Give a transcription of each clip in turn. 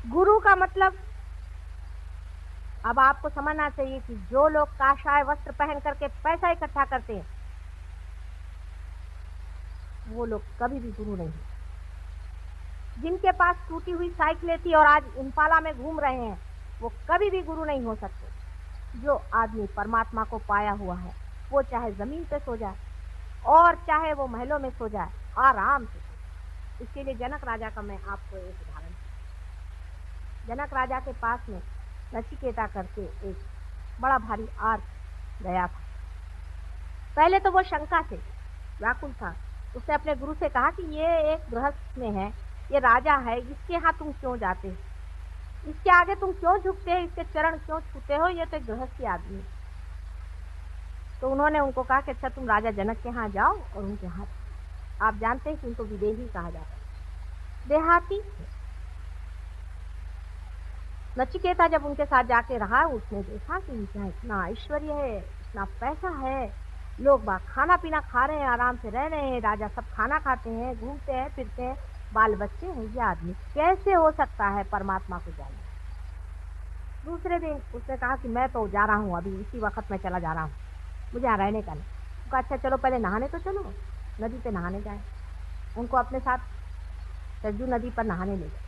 गुरु का मतलब अब आपको समझना चाहिए कि जो लोग काषाय वस्त्र पहन करके पैसा इकट्ठा करते हैं वो लोग कभी भी गुरु नहीं। जिनके पास टूटी हुई साइकिलें थी और आज इम्पाला में घूम रहे हैं वो कभी भी गुरु नहीं हो सकते। जो आदमी परमात्मा को पाया हुआ है वो चाहे जमीन पे सो जाए और चाहे वो महलों में सो जाए, आराम से। इसके लिए जनक राजा का मैं आपको एक उदाहरण, जनक राजा के पास में नचिकेता करके एक बड़ा भारी आर्थ गया था। पहले तो वो शंका से व्याकुल था। उसने अपने गुरु से कहा कि ये एक गृहस्थ में है, ये राजा है, इसके यहाँ तुम क्यों जाते हो, इसके आगे तुम क्यों झुकते हो, इसके चरण क्यों छूते हो, ये तो एक गृहस्थी आदमी है। तो उन्होंने उनको कहा कि अच्छा तुम राजा जनक के यहाँ जाओ और उनके हाथ, आप जानते हैं कि उनको विदेही कहा जाता है, देहाती। नचिकेता जब उनके साथ जाके रहा उसने देखा कि इनका इतना ऐश्वर्य है, इतना पैसा है, लोग बाग खाना पीना खा रहे हैं, आराम से रह रहे हैं, राजा सब खाना खाते हैं, घूमते हैं फिरते हैं, बाल बच्चे हैं, ये आदमी कैसे हो सकता है परमात्मा को जानना। दूसरे दिन उसने कहा कि मैं तो जा रहा हूँ, अभी इसी वक्त मैं चला जा रहा हूँ, मुझे यहाँ रहने का नहीं। उनका अच्छा चलो पहले नहाने तो चलो, नदी पे नहाने जाए। उनको अपने साथ सरजू नदी पर नहाने ले गए।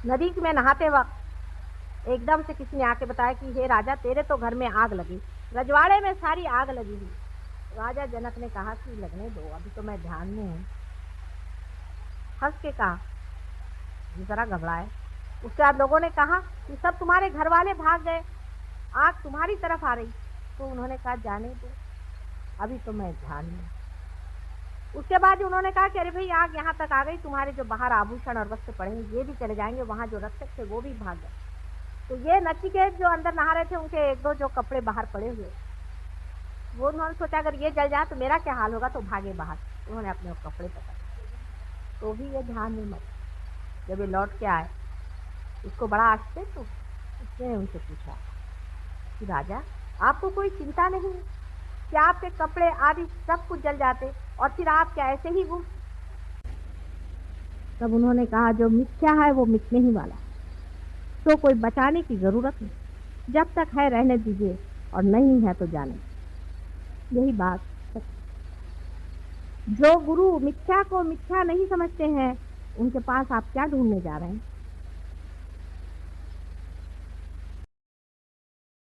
नदी में नहाते वक्त एकदम से किसी ने आके बताया कि हे राजा तेरे तो घर में आग लगी, रजवाड़े में सारी आग लगी हुई। राजा जनक ने कहा कि लगने दो, अभी तो मैं ध्यान में हूँ। हंस के कहा, जरा घबराए। उसके बाद लोगों ने कहा कि सब तुम्हारे घर वाले भाग गए, आग तुम्हारी तरफ आ रही। तो उन्होंने कहा जाने दो, अभी तो मैं ध्यान में। उसके बाद उन्होंने कहा कि अरे भाई आग यहाँ तक आ गई, तुम्हारे जो बाहर आभूषण और वस्त्र पड़े हैं ये भी चले जाएंगे, वहां जो रक्षक थे वो भी भाग गए। तो ये नचिकेत जो अंदर नहा रहे थे उनके एक दो जो कपड़े बाहर पड़े हुए, वो उन्होंने सोचा अगर ये जल जाए तो मेरा क्या हाल होगा, तो भागे बाहर। उन्होंने अपने कपड़े पकड़े, तो भी ये ध्यान नहीं मत। जब ये लौट के आए उसको बड़ा आश्चर्य, तो उसने उनसे पूछा कि राजा आपको कोई चिंता नहीं कि आपके कपड़े आदि सब कुछ जल जाते और फिर आप क्या ऐसे ही घूम। तब उन्होंने कहा जो मिथ्या है वो मिटने ही वाला, तो कोई बचाने की जरूरत नहीं, जब तक है रहने दीजिए और नहीं है तो जाने। यही बात, जो गुरु मिथ्या को मिथ्या नहीं समझते हैं उनके पास आप क्या ढूंढने जा रहे हैं।